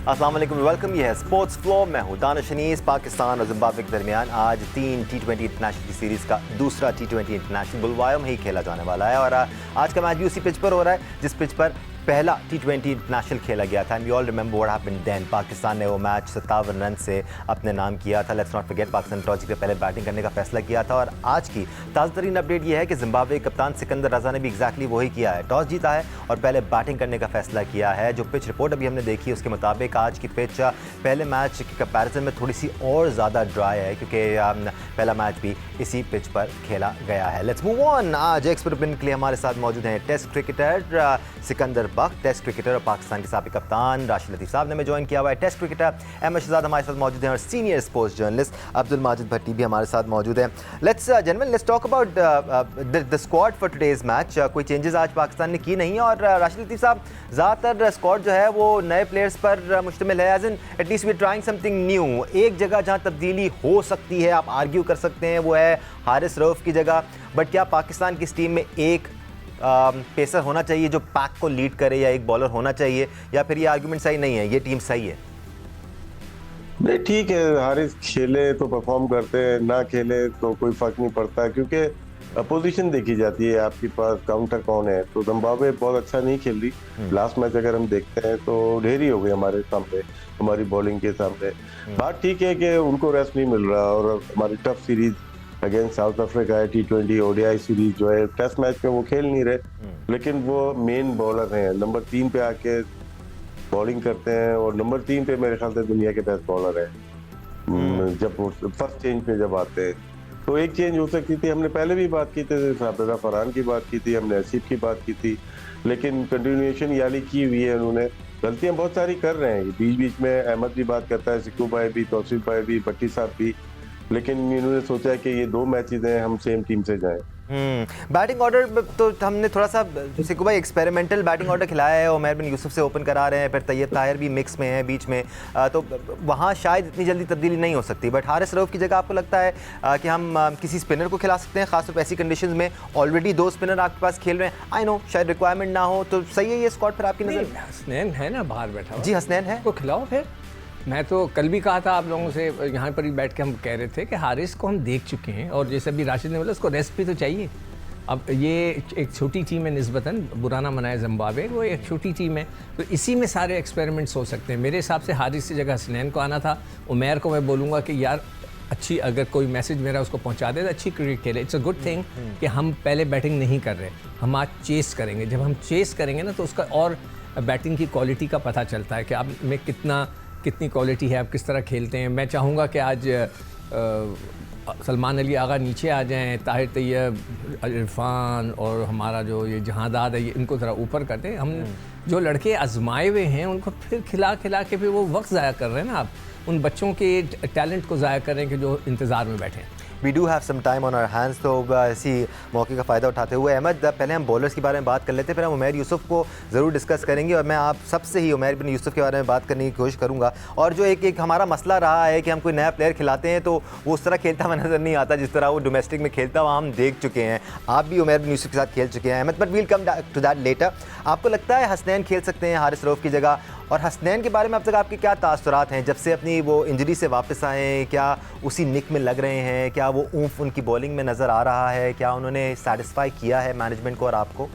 अस्सलाम वालेकुम, वेलकम। ये है स्पोर्ट्स फ्लो। मैं हूँ दानिश अनीस। पाकिस्तान और जिम्बाब्वे के दरमियान आज 3 T20 इंटरनेशनल की सीरीज़ का दूसरा T20 इंटरनेशनल बुलवायो में ही खेला जाने वाला है और आज का मैच भी उसी पिच पर हो रहा है जिस पिच पर पहला T20 इंटरनेशनल खेला गया था। And we all remember what happened then. Pakistan ने वो मैच 57 रन से अपने नाम किया था। लेट्स नॉट फॉरगेट, पाकिस्तान ने टॉस जीतकर पहले बैटिंग करने का फैसला किया था और आज की ताज़ा तरीन अपडेट ये है कि जिम्बाब्वे के कप्तान सिकंदर रजा ने भी एग्जैक्टली वही किया है। टॉस जीता है और पहले बैटिंग करने का फैसला किया है। जो पिच रिपोर्ट अभी हमने देखी है उसके मुताबिक आज की पिच पहले मैच के कंपैरिजन में थोड़ी सी और ज़्यादा ड्राई है क्योंकि पहला मैच भी इसी पिच पर खेला गया है। Let's move on. आज एक्सपर्ट ओपिनियन के लिए हमारे साथ मौजूद हैं टेस्ट क्रिकेटर सिकंदर बख्श, टेस्ट क्रिकेटर और पाकिस्तान के साबिक कप्तान राशिद लतीफ़ साहब ने हमें ज्वाइन किया हुआ है। टेस्ट क्रिकेटर अहमद शहजाद हमारे साथ मौजूद हैं और senior sports journalist Abdul Majid Bhatti भी हमारे साथ मौजूद हैं। Let's talk about the squad for today's match. कोई चेंजेस आज पाकिस्तान ने की नहीं और राशिद लतीफ़ साहब, ज़्यादातर स्क्वाड जो है वो नए प्लेयर्स पर मुश्तमिल है। As in at least we trying something new. एक जगह जहाँ तब्दीली हो सकती है, आप आर्ग्यू कर सकते हैं, वो है हारिस रऊफ की जगह। बट क्या पाकिस्तान की इस टीम में एक पेसर होना चाहिए जो पैक को लीड करे या एक बॉलर होना चाहिए, या फिर ये आर्गुमेंट सही नहीं है, ये टीम सही है? नहीं, ठीक है, हारिस खेले तो परफॉर्म करते हैं, ना खेले तो कोई फर्क नहीं पड़ता क्योंकि अपोजिशन देखी जाती है, आपके पास काउंटर कौन है। तो जिम्बाब्वे बहुत अच्छा नहीं खेल रही। लास्ट मैच अगर हम देखते हैं तो ढेरी हो गई हमारे सामने, हमारी बॉलिंग के सामने। बात ठीक है कि उनको रेस्ट नहीं मिल रहा और हमारी TUF series against south Africa है, T20 ODI सीरीज जो है, टेस्ट मैच में वो खेल नहीं रहे, लेकिन वो मेन बॉलर हैं, नंबर 3 पे आके बॉलिंग करते हैं और नंबर 3 पे मेरे ख्याल से दुनिया के बेस्ट बॉलर है। जब वो फर्स्ट चेंज पे जब आते हैं तो एक चेंज हो सकती थी। हमने पहले भी बात की थी, साबिरा फरहान की बात की थी, हमने आसिफ की बात की थी, लेकिन कंटिन्यूएशन याली की हुई है उन्होंने। गलतियां बहुत सारी कर रहे हैं, बीच बीच में अहमद भी बात करता है, सिक्कू भाई भी, तौसीफ भाई भी, भट्टी साहब भी, लेकिन इन्होंने सोचा कि ये 2 मैचेस हैं, हम सेम टीम से जाएं। बैटिंग ऑर्डर तो हमने थोड़ा सा सिक्कू भाई एक्सपेरिमेंटल बैटिंग ऑर्डर खिलाया है। उमैर बिन यूसुफ से ओपन करा रहे हैं, फिर तैयब ताहिर भी मिक्स में है बीच में, तो वहाँ शायद इतनी जल्दी तब्दीली नहीं हो सकती। बट हारिस रऊफ की जगह आपको लगता है कि हम किसी स्पिनर को खिला सकते हैं, खासतौर पर ऐसी कंडीशंस में ऑलरेडी 2 स्पिनर आपके पास खेल रहे हैं। आई नो शायद रिक्वायरमेंट ना हो, तो सही है ये स्क्वाड फिर आपकी नज़र? हसनैन है ना बाहर बैठा हुआ। जी, हसनैन है, तो खिलाओ फिर। मैं तो कल भी कहा था आप लोगों से, यहाँ पर ही बैठ के हम कह रहे थे कि हारिस को हम देख चुके हैं और जैसे अभी राशिद ने बोला उसको रेस्ट भी तो चाहिए। अब ये एक छोटी टीम है निस्बतन, बुरा ना मनाए जिम्बाब्वे, वो एक छोटी टीम है, तो इसी में सारे एक्सपेरिमेंट्स हो सकते हैं। मेरे हिसाब से हारिस की जगह हसनैन को आना था। उमैर को मैं बोलूँगा कि यार अच्छी, अगर कोई मैसेज मेरा उसको पहुंचा दे तो अच्छी क्रिकेट खेले। इट्स अ गुड थिंग कि हम पहले बैटिंग नहीं कर रहे, हम आज चेस करेंगे। जब हम चेस करेंगे ना तो उसका और बैटिंग की क्वालिटी का पता चलता है कि आप में कितनी क्वालिटी है, आप किस तरह खेलते हैं। मैं चाहूँगा कि आज सलमान अली आगा नीचे आ जाएं, ताहिर तैयब, इरफान और हमारा जो ये जहांदाद है, ये इनको ज़रा ऊपर कर दें। हम जो लड़के आजमाए हुए हैं उनको फिर खिला के फिर वो वक्त ज़ाया कर रहे हैं ना, आप उन बच्चों के टैलेंट को ज़ाया कर रहे हैं कि जो इंतज़ार में बैठे हैं। We do have some time on our hands, तो इसी मौके का फ़ायदा उठाते हुए अहमद, पहले हम बॉलर्स के बारे में बात कर लेते हैं, फिर हम उमैर यूसुफ को ज़रूर डिस्कस करेंगे और मैं आप सबसे ही उमैर बिन यूसुफ के बारे में बात करने की कोशिश करूँगा। और जो एक हमारा मसला रहा है कि हम कोई नया प्लेयर खिलाते हैं तो वो उस तरह खेलता हुआ नज़र नहीं आता जिस तरह वो डोमेस्टिक में खेलता हुआ हम देख चुके हैं। आप भी उमैर बिन यूसुफ के साथ खेल चुके हैं Ahmed, but we'll come to that later. आपको लगता है हसनैन खेल सकते हैं हारिस रऊफ की जगह? और हसनैन के बारे में अब तक आपके क्या तासुरात हैं जब से अपनी वो इंजरी से वापस आए? क्या उसी निक में लग रहे हैं? क्या वो ऊँफ उनकी बॉलिंग में नज़र आ रहा है? क्या उन्होंने सेटिस्फाई किया है मैनेजमेंट को और आपको?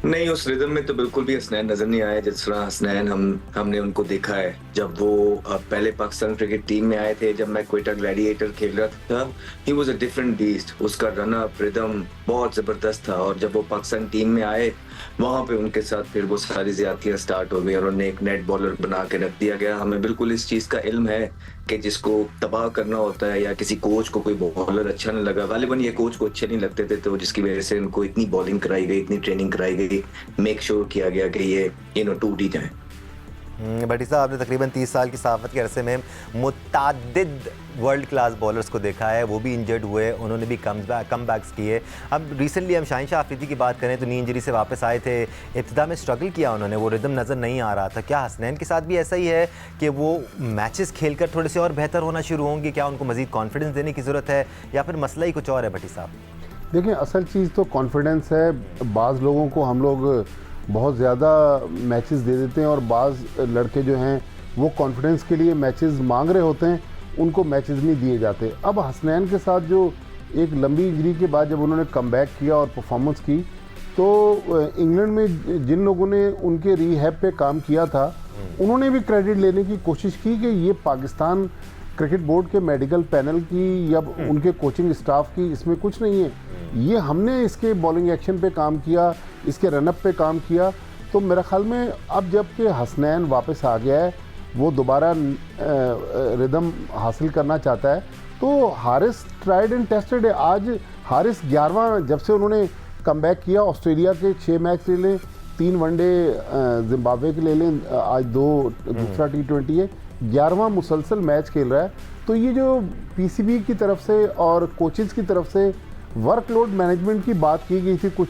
नहीं, उस रिदम में तो बिल्कुल भी हसनैन नजर नहीं आया जिस तरह हसनैन हमने उनको देखा है जब वो पहले पाकिस्तान क्रिकेट टीम में आए थे, जब मैं क्वेटा ग्लैडिएटर खेल रहा था। He was a different beast, उसका रन अप रिदम बहुत ज़बरदस्त था। और जब वो पाकिस्तान टीम में आए वहाँ पे उनके साथ फिर वो सारी ज़्यादतियाँ स्टार्ट हो गई और उन्हें एक नेट बॉलर बना के रख दिया गया। हमें बिल्कुल इस चीज़ का इल्म है कि जिसको तबाह करना होता है या किसी कोच को कोई बॉलर अच्छा नहीं लगा, गालिबन ये कोच को अच्छे नहीं लगते थे, तो जिसकी वजह से इनको इतनी बॉलिंग कराई गई, इतनी ट्रेनिंग कराई गई, मेक श्योर किया गया कि ये टूट ही जाए। भट्टी साहब, आपने तकरीबन 30 साल की सहाफ़त के अरसे में मुतादिद वर्ल्ड क्लास बॉलर्स को देखा है, वो भी इंजर्ड हुए, उन्होंने भी कम बैक्स किए। अब रिसेंटली हम शाहिन आफरीदी की बात करें तो नी इंजरी से वापस आए थे, इब्तिदा में स्ट्रगल किया उन्होंने, वो रिदम नज़र नहीं आ रहा था। क्या हसनैन के साथ भी ऐसा ही है कि वो मैचेस खेलकर थोड़े से और बेहतर होना शुरू होंगे? क्या उनको मज़ीद कॉन्फिडेंस देने की ज़रूरत है या फिर मसला ही कुछ और है? भट्टी साहब देखिए, असल चीज़ तो कॉन्फिडेंस है। बाज़ लोगों को हम लोग बहुत ज़्यादा मैचेस दे देते हैं और बाज़ लड़के जो हैं वो कॉन्फिडेंस के लिए मैचेस मांग रहे होते हैं, उनको मैचेस नहीं दिए जाते। अब हसनैन के साथ जो एक लंबी इंजरी के बाद जब उन्होंने कमबैक किया और परफॉर्मेंस की, तो इंग्लैंड में जिन लोगों ने उनके रीहैब पे काम किया था उन्होंने भी क्रेडिट लेने की कोशिश की कि ये पाकिस्तान क्रिकेट बोर्ड के मेडिकल पैनल की या उनके कोचिंग स्टाफ की इसमें कुछ नहीं है, ये हमने इसके बॉलिंग एक्शन पे काम किया, इसके रनअप पे काम किया। तो मेरा ख्याल में अब जबकि हसनैन वापस आ गया है, वो दोबारा रिदम हासिल करना चाहता है, तो हारिस ट्राइड एंड टेस्टेड है। आज हारिस 11वां, जब से उन्होंने कमबैक किया, ऑस्ट्रेलिया के 6 मैच ले लें, 3 वनडे जिम्बाब्वे के ले लें, आज दूसरा T20 है, 11वां मुसलसल मैच खेल रहा है। तो ये जो पीसीबी की तरफ से और कोचेज़ की तरफ से वर्कलोड मैनेजमेंट की बात की गई थी कुछ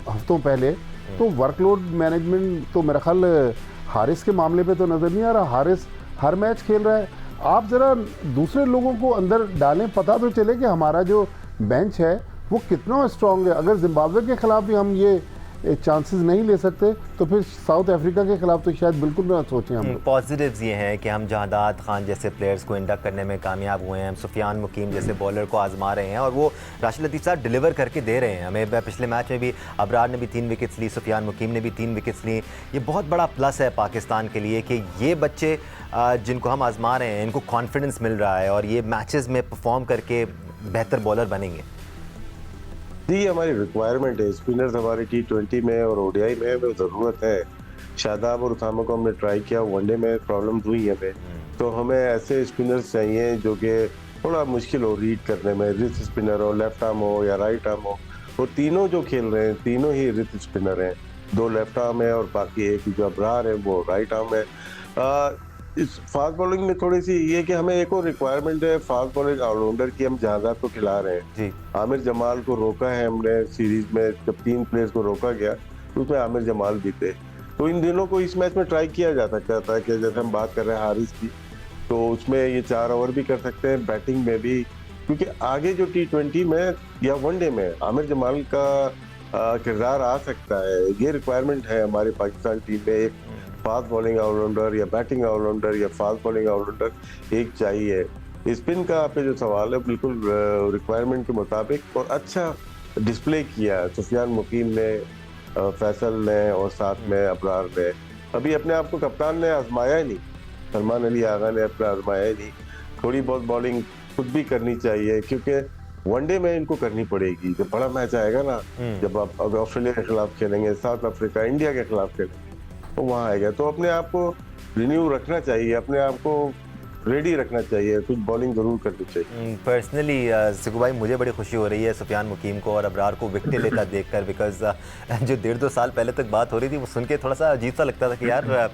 हफ्तों पहले, तो वर्कलोड मैनेजमेंट तो मेरा ख्याल हारिस के मामले पे तो नज़र नहीं आ रहा। हारिस हर मैच खेल रहा है। आप ज़रा दूसरे लोगों को अंदर डालें, पता तो चले कि हमारा जो बेंच है वो कितना स्ट्रॉन्ग है। अगर जिम्बाब्वे के खिलाफ भी हम ये चांसेस नहीं ले सकते तो फिर साउथ अफ्रीका के खिलाफ तो शायद बिल्कुल ना सोचें हम। पॉजिटिव्स ये हैं कि हम जहादात खान जैसे प्लेयर्स को इंडक्ट करने में कामयाब हुए हैं, हम सुफियान मुकीम जैसे बॉलर को आजमा रहे हैं और वो राशिद लतीफ़ साहब डिलीवर करके दे रहे हैं हमें। पिछले मैच में भी अबरार ने भी 3 विकेट्स ली, सुफियान मुकीम ने भी 3 विकेट्स ली। ये बहुत बड़ा प्लस है पाकिस्तान के लिए कि ये बच्चे जिनको हम आजमा रहे हैं इनको कॉन्फिडेंस मिल रहा है और ये मैचेस में परफॉर्म करके बेहतर बॉलर बनेंगे। जी, हमारी रिक्वायरमेंट है। स्पिनर्स हमारे T20 में और ODI में हमें ज़रूरत है। शादाब और उसामा को हमने ट्राई किया, वनडे में प्रॉब्लम हुई है हमें, तो हमें ऐसे स्पिनर्स चाहिए जो कि थोड़ा मुश्किल हो रीड करने में, रिस्ट स्पिनर हो, लेफ्ट आर्म हो या राइट आर्म हो। वो तीनों जो खेल रहे हैं तीनों ही रिस्ट स्पिनर हैं, 2 लेफ्ट आर्म है और बाकी एक जो अबरार है वो राइट आर्म है। इस फास्ट बॉलिंग में थोड़ी सी ये कि हमें एक और रिक्वायरमेंट है फास्ट बॉलिंग ऑलराउंडर की। हम जहादात को खिला रहे हैं जी। आमिर जमाल को रोका है हमने सीरीज में, जब 3 प्लेयर्स को रोका गया तो उसमें आमिर जमाल भी थे। तो इन दिनों को इस मैच में ट्राई किया जा सकता था कि जैसे हम बात कर रहे हैं हारिस की, तो उसमें ये 4 ओवर भी कर सकते हैं, बैटिंग में भी, क्योंकि आगे जो T20 में या वनडे में आमिर जमाल का किरदार आ सकता है। ये रिक्वायरमेंट है हमारी पाकिस्तान टीम में, एक फास्ट बॉलिंग ऑलराउंडर या बैटिंग ऑलराउंडर या फास्ट बॉलिंग ऑलराउंडर एक चाहिए। स्पिन का आप जो सवाल है बिल्कुल रिक्वायरमेंट के मुताबिक और अच्छा डिस्प्ले किया सुफियान मुकीम ने, फैसल ने और साथ में अबरार ने। अभी अपने आप को कप्तान ने आजमाया ही नहीं, सलमान अली आगा ने अपना आजमाया ही नहीं। थोड़ी बहुत बॉलिंग खुद भी करनी चाहिए क्योंकि वनडे में इनको करनी पड़ेगी। जब बड़ा मैच आएगा ना, जब आप ऑस्ट्रेलिया के खिलाफ खेलेंगे, साउथ अफ्रीका, इंडिया के खिलाफ खेलेंगे, तो वहाँ आएगा। तो अपने आप को रिन्यू रखना चाहिए, अपने आप को रेडी रखना चाहिए, कुछ बॉलिंग जरूर करनी चाहिए। पर्सनली सिकू भाई मुझे बड़ी खुशी हो रही है सुफियान मुकीम को और अबरार को विकेट लेता देखकर, बिकॉज जो 1.5-2 साल पहले तक बात हो रही थी वो सुन के थोड़ा सा अजीब सा लगता था कि यार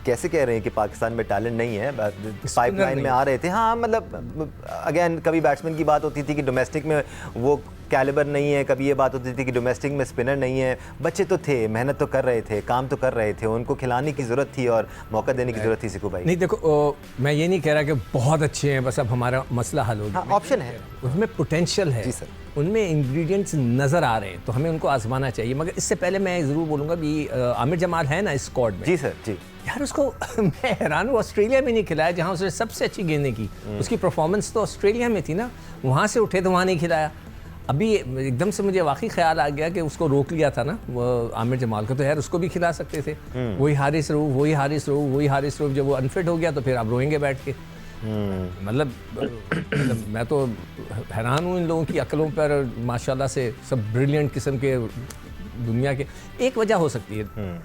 कैसे कह रहे हैं कि पाकिस्तान में टैलेंट नहीं है, पाइपलाइन में आ रहे थे। हाँ, मतलब अगेन कभी बैट्समैन की बात होती थी कि डोमेस्टिक में वो कैलिबर नहीं है, कभी ये बात होती थी कि डोमेस्टिक में स्पिनर नहीं है। बच्चे तो थे, मेहनत तो कर रहे थे, काम तो कर रहे थे, उनको खिलाने की ज़रूरत थी और मौका देने की ज़रूरत थी सिकू भाई। नहीं देखो, मैं ये नहीं कह रहा कि बहुत अच्छे हैं बस अब हमारा मसला हल हो गया। हाँ, ऑप्शन है, उसमें पोटेंशियल है, जी सर, उनमें इंग्रेडिएंट्स नज़र आ रहे हैं, तो हमें उनको आजमाना चाहिए। मगर इससे पहले मैं ज़रूर बोलूँगा भी आमिर जमाल है ना स्क्वाड में। जी सर, जी यार उसको मैं हैरान हूँ, ऑस्ट्रेलिया में नहीं खिलाया जहाँ उसने सबसे अच्छी गेंदें की। उसकी परफॉर्मेंस तो ऑस्ट्रेलिया में थी ना, वहाँ से उठे तो वहाँ नहीं खिलाया। अभी एकदम से मुझे वाकई ख्याल आ गया कि उसको रोक लिया था ना वो आमिर जमाल को, तो यार उसको भी खिला सकते थे। वही हारिस रऊफ जब वो अनफिट हो गया तो फिर आप रोएंगे बैठ के। मतलब मैं तो हैरान हूँ इन लोगों की अक्लों पर, माशाल्लाह से सब ब्रिलियंट किस्म के दुनिया के। एक वजह हो सकती है,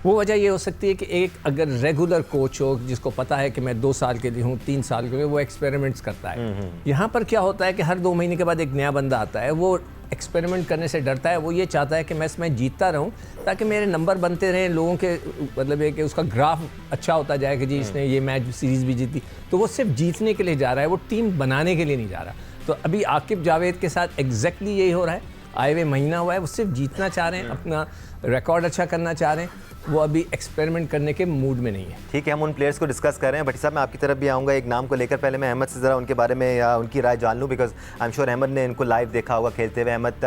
वो वजह ये हो सकती है कि एक अगर रेगुलर कोच हो जिसको पता है कि मैं 2 साल के लिए हूँ, 3 साल के लिए, वो एक्सपेरिमेंट्स करता है। यहाँ पर क्या होता है कि हर 2 महीने के बाद एक नया बंदा आता है, वो एक्सपेरिमेंट करने से डरता है। वो ये चाहता है कि मैं इसमें जीतता रहूं ताकि मेरे नंबर बनते रहें, लोगों के मतलब है कि उसका ग्राफ अच्छा होता जाए कि जी इसने ये मैच सीरीज़ भी जीती। तो वो सिर्फ जीतने के लिए जा रहा है, वो टीम बनाने के लिए नहीं जा रहा। तो अभी आकिब जावेद के साथ एग्जैक्टली यही हो रहा है। आए हुए महीना हुआ है, वो सिर्फ जीतना चाह रहे हैं, अपना रिकॉर्ड अच्छा करना चाह रहे हैं, वो अभी एक्सपेरिमेंट करने के मूड में नहीं है। ठीक है, हम उन प्लेयर्स को डिस्कस कर रहे हैं। भट्टी साहब, मैं आपकी तरफ भी आऊँगा एक नाम को लेकर। पहले मैं अहमद से ज़रा उनके बारे में या उनकी राय जान लूँ, because I am sure Ahmed ने इनको लाइव देखा होगा खेलते हुए। अहमद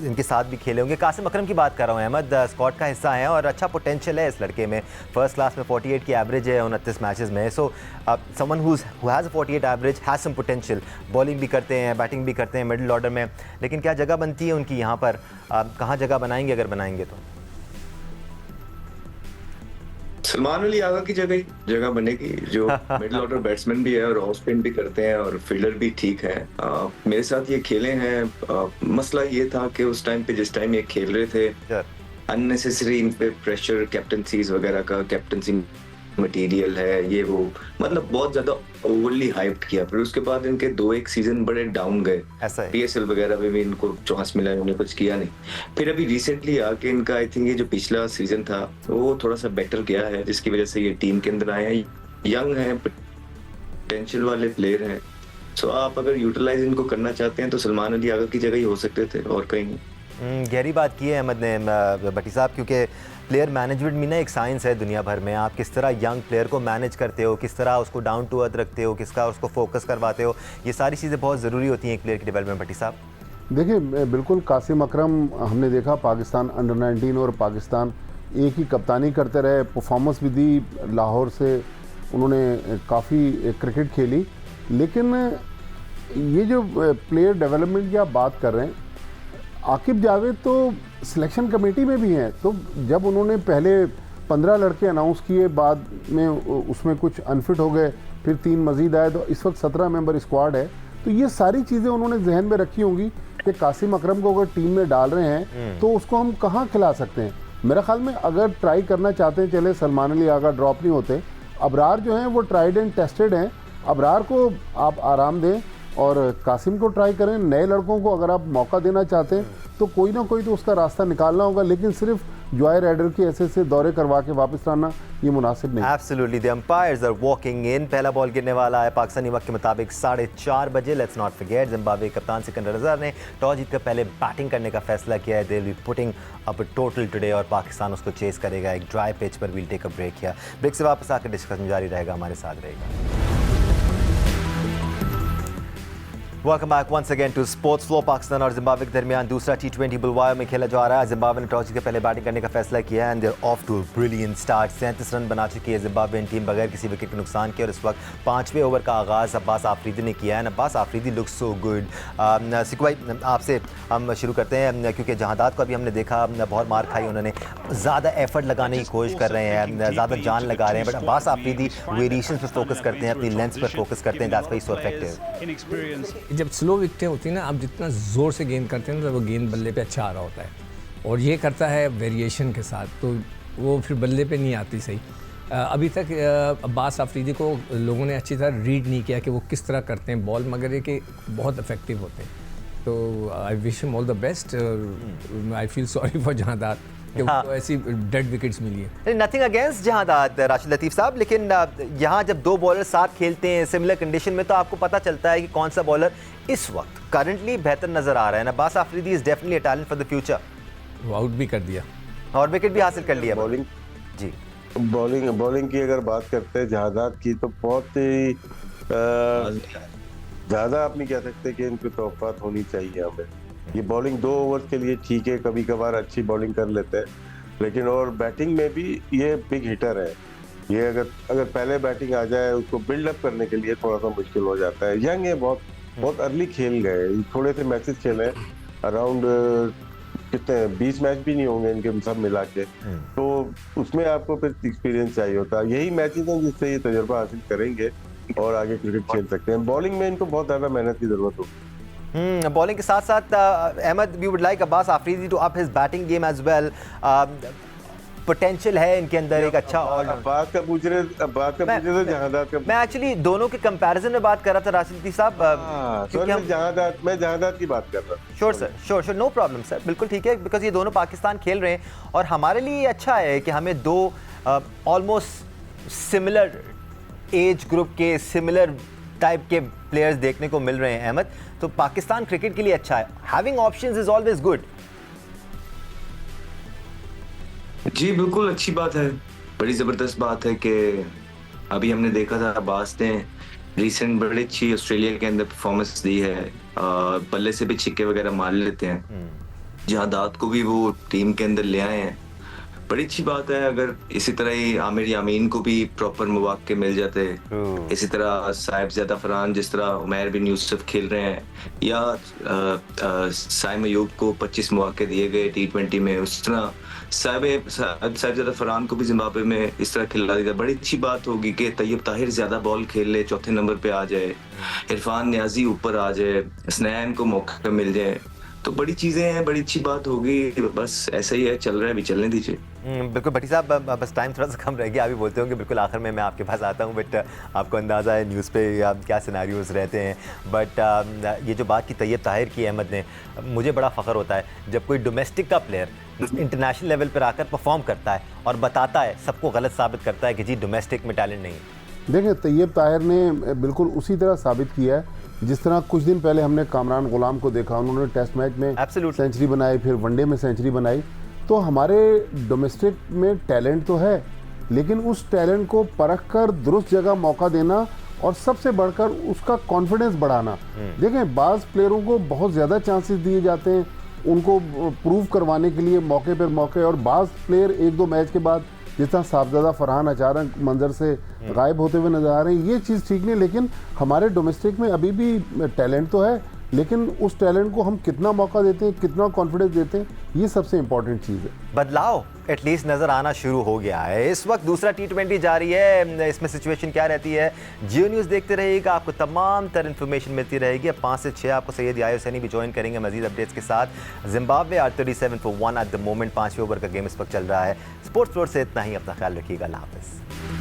इनके साथ भी खेले होंगे। कासिम अकरम की बात कर रहा हूँ। अहमद स्क्वाड का हिस्सा है और अच्छा पोटेंशियल है इस लड़के में। फर्स्ट क्लास में 48 की एवरेज है 29 मैचेस में। So someone who has 48 average has some potential. Bowling भी करते हैं, बैटिंग भी करते हैं मिडिल ऑर्डर में, लेकिन क्या जगह बनती है उनकी यहाँ पर? कहाँ जगह बनाएंगे अगर बनाएंगे तो? सलमान अली आगा की जगह बनेगी, जो मिडिल ऑर्डर बैट्समैन भी है और ऑफ स्पिन भी करते हैं और फील्डर भी ठीक है। मेरे साथ ये खेले हैं। मसला ये था कि उस टाइम पे जिस टाइम ये खेल रहे थे, अननेसेसरी इन पे प्रेशर, कैप्टनसीज वगैरह का, कैप्टनसी मटेरियल है ये वो, मतलब बहुत ज्यादा ओवरली हाइप्ड किया। फिर उसके बाद इनके 2-1 सीजन बड़े डाउन गए। ऐसा है। पीएसएल वगैरह में भी इनको चांस मिला, इन्होंने कुछ किया नहीं। फिर अभी रिसेंटली आके इनका आई थिंक ये जो पिछला सीजन था वो थोड़ा सा बेटर गया है, जिसकी वजह से ये टीम के अंदर आए हैं। यंग हैं, पोटेंशियल वाले प्लेयर हैं। सो आप अगर यूटिलाइज इनको करना चाहते हैं तो सलमान अली आगा की जगह ही हो सकते थे और कहीं नहीं। गहरी बात की है अहमद ने भट्टी साहब, क्योंकि प्लेयर मैनेजमेंट भी ना एक साइंस है दुनिया भर में। आप किस तरह यंग प्लेयर को मैनेज करते हो, किस तरह उसको डाउन टू अर्थ रखते हो, किसका उसको फोकस करवाते हो, ये सारी चीज़ें बहुत ज़रूरी होती हैं एक प्लेयर की डेवलपमेंट। भट्टी साहब देखिए, बिल्कुल कासिम अकरम हमने देखा पाकिस्तान अंडर 19 और पाकिस्तान एक ही कप्तानी करते रहे, परफॉर्मेंस भी दी, लाहौर से उन्होंने काफ़ी क्रिकेट खेली। लेकिन ये जो प्लेयर डेवलपमेंट की आप बात कर रहे हैं, आकिब जावेद तो सिलेक्शन कमेटी में भी हैं। तो जब उन्होंने पहले 15 लड़के अनाउंस किए, बाद में उसमें कुछ अनफिट हो गए, फिर 3 मजीद आए, तो इस वक्त 17 मेंबर स्क्वाड है। तो ये सारी चीज़ें उन्होंने जहन में रखी होंगी कि कासिम अकरम को अगर टीम में डाल रहे हैं तो उसको हम कहाँ खिला सकते हैं। मेरे ख्याल में अगर ट्राई करना चाहते हैं, चले सलमान अली आगा ड्रॉप नहीं होते, अबरार जो हैं वो ट्राइड एंड टेस्टेड हैं, अबरार को आप आराम दें और कासिम को ट्राई करें। नए लड़कों को अगर आप मौका देना चाहते हैं तो कोई ना कोई तो उसका रास्ता निकालना होगा, लेकिन सिर्फ जॉय राइडर के ऐसे दौरे करवा के वापस लाना ये मुनासिब नहीं। Absolutely, the umpires are walking in. पहला बॉल गिरने वाला है पाकिस्तानी वक्त के मुताबिक 4:30 बजे। लेट्स नॉट फॉरगेट, जिम्बाब्वे कप्तान सिकंदर अजहर ने टॉस जीतकर पहले बैटिंग करने का फैसला किया है। They will be putting up total today और पाकिस्तान उसको चेस करेगा एक ड्राई पिच पर। वील टेक अ ब्रेक किया, ब्रेक से वापस आकर डिस्कशन जारी रहेगा, हमारे साथ रहेगा। Welcome back once again to sports flow. Pakistan और जिम्बाब्वे के दरमियान दूसरा T20 बुलवायो में खेला जा रहा है। जिम्बाब्वे ने टॉस जीतकर पहले बैटिंग करने का फैसला किया है and they are off to brilliant start. 37 run बना चुकी है जिम्बाब्वेन टीम बगैर किसी विकेट के नुकसान के, और इस वक्त 5वें ओवर का आगाज़ अब्बास आफरीदी ने किया है। Abbas Afridi looks so good. Sikku भाई, आपसे हम शुरू करते हैं, क्योंकि जहादात को अभी हमने देखा बहुत मार खाई, उन्होंने ज़्यादा एफर्ट लगाने की कोशिश कर रहे हैं, ज़्यादा जान लगा रहे हैं, बट अब्बास आफरीदी वेरिएशन पर फोकस करते हैं, अपनी लेंथ पर फोकस करते हैं। That's why so effective. जब स्लो विकेटें होती है ना, आप जितना ज़ोर से गेंद करते हैं ना, तो वो गेंद बल्ले पे अच्छा आ रहा होता है, और ये करता है वेरिएशन के साथ, तो वो फिर बल्ले पे नहीं आती सही। अभी तक अब्बास आफरीदी को लोगों ने अच्छी तरह रीड नहीं किया कि वो किस तरह करते हैं बॉल, मगर ये कि बहुत इफेक्टिव होते हैं। तो I wish him all the best. I feel sorry for Jahadat कि उनको ऐसी डेड विकेट्स मिली है। नथिंग अगेंस्ट जहादात राशिद लतीफ़ साहब, लेकिन यहाँ जब 2 बॉलर साथ खेलते हैं सिमिलर कंडीशन में, तो आपको पता चलता है कि कौन सा बॉलर इस वक्त करंटली बेहतर नजर आ रहा है। Abbas Afridi is definitely a talent for the future. वो आउट भी कर दिया और विकेट भी हासिल कर लिया। बॉलिंग जी, बॉलिंग की अगर बात करते हैं जहादात की, तो बहुत ही ज़्यादा आप नहीं कह सकते कि इनकी तौक़ात होनी चाहिए हमें। ये बॉलिंग 2 ओवर के लिए ठीक है, कभी कभार अच्छी बॉलिंग कर लेते हैं, लेकिन और बैटिंग में भी ये बिग हिटर है। ये अगर पहले बैटिंग आ जाए, उसको बिल्डअप करने के लिए थोड़ा सा मुश्किल हो जाता है। यंग है, बहुत अर्ली खेल गए, थोड़े से मैचेस खेले, अराउंड कितने 20 मैच भी नहीं होंगे इनके सब मिला के, तो उसमें आपको फिर एक्सपीरियंस चाहिए होता है। यही मैचेस हैं जिससे ये तजुर्बा हासिल करेंगे और आगे क्रिकेट खेल सकते हैं। बॉलिंग में इनको बहुत ज़्यादा मेहनत की ज़रूरत होगी। बॉलिंग के साथ साथ Ahmed, we would like Abbas Afridi to up his batting game as well. Potential है इनके अंदर एक अच्छा, और बात का पूछ रहे थे जहादात का। मैं एक्चुअली दोनों के कंपैरिजन में बात कर रहा था राशिद लतीफ़ साहब, क्योंकि मैं जहादात की बात कर रहा हूँ। Sure sir, sure, no problem sir, बिल्कुल ठीक है, बिकॉज ये दोनों पाकिस्तान खेल रहे हैं और हमारे लिए अच्छा है कि हमें 2 ऑलमोस्ट सिमिलर एज ग्रुप के, सिमिलर टाइप के प्लेयर्स देखने को मिल रहे हैं अहमद, तो पाकिस्तान क्रिकेट के लिए अच्छा है। Having options is always good. जी बिल्कुल अच्छी बात है, बड़ी ज़बरदस्त बात है कि अभी हमने देखा था अब्बास ने रिसेंट बड़ी अच्छी ऑस्ट्रेलिया के अंदर परफॉर्मेंस दी है, बल्ले से भी छिक्के वगैरह मार लेते हैं, जहाँ दाद को भी वो टीम के अंदर ले आए हैं। बड़ी अच्छी बात है, अगर इसी तरह ही आमिर यामीन को भी प्रॉपर मौके मिल जाते, इसी तरह साहिबजादा फरहान जिस तरह उमैर बिन यूसुफ खेल रहे हैं, या साइम अयूब को 25 मौके दिए गए T20 में, उस तरह साहिबजादा फरहान को भी जिम्बाब्वे में इस तरह खिला दिया। बड़ी अच्छी बात होगी कि तैयब ताहिर ज्यादा बॉल खेल ले, चौथे नंबर पे आ जाए, इरफान नियाजी ऊपर आ जाए, हसनैन को मौका मिल जाए, तो बड़ी चीजें हैं, बड़ी अच्छी बात होगी। बस ऐसा ही है, चल रहा है, अभी चलने दीजिए। बिल्कुल भट्टी साहब, बस टाइम थोड़ा सा कम रह गया, अभी बोलते होंगे बिल्कुल आखिर में मैं आपके पास आता हूँ, बट आपको अंदाज़ा है न्यूज़ पे क्या सिनेरियोज रहते हैं। बट ये जो बात की तैयब ताहिर की, अहमद ने, मुझे बड़ा फ़ख्र होता है जब कोई डोमेस्टिक का प्लेयर इंटरनेशनल लेवल पर आकर परफॉर्म करता है और बताता है, सबको गलत साबित करता है कि जी डोमेस्टिक में टैलेंट नहीं है। देखिए, तैयब ताहिर ने बिल्कुल उसी तरह साबित किया है जिस तरह कुछ दिन पहले हमने कामरान गुलाम को देखा, उन्होंने टेस्ट मैच में सेंचुरी बनाई, फिर वनडे में सेंचुरी बनाई। तो हमारे डोमेस्टिक में टैलेंट तो है, लेकिन उस टैलेंट को परख कर दुरुस्त जगह मौका देना और सबसे बढ़कर उसका कॉन्फिडेंस बढ़ाना। देखें, बाज़ प्लेयरों को बहुत ज़्यादा चांसेस दिए जाते हैं उनको प्रूव करवाने के लिए, मौके पर मौके, और बाज़ प्लेयर एक दो मैच के बाद जिस तरह साहबजादा फरहान अचानक मंजर से गायब होते हुए नजर आ रहे हैं, ये चीज़ ठीक नहीं। लेकिन हमारे डोमेस्टिक में अभी भी टैलेंट तो है, लेकिन उस टैलेंट को हम कितना मौका देते हैं, कितना कॉन्फिडेंस देते हैं, ये सबसे इंपॉर्टेंट चीज़ है। बदलाव एटलीस्ट नज़र आना शुरू हो गया है। इस वक्त दूसरा T20 जारी है, इसमें सिचुएशन क्या रहती है, जियो न्यूज़ देखते रहिएगा, आपको तमाम तर इन्फॉर्मेशन मिलती रहेगी। अब 5 से 6 आपको सैयद याहिर हुसैनी भी ज्वाइन करेंगे मजीद अपडेट्स के साथ। Zimbabwe are 37 for 1 at the moment, 5वें ओवर का गेम इस वक्त चल रहा है। स्पोर्ट्स फ्लोर से इतना ही, अपना ख्याल रखिएगा, अल्लाह हाफ़िज़।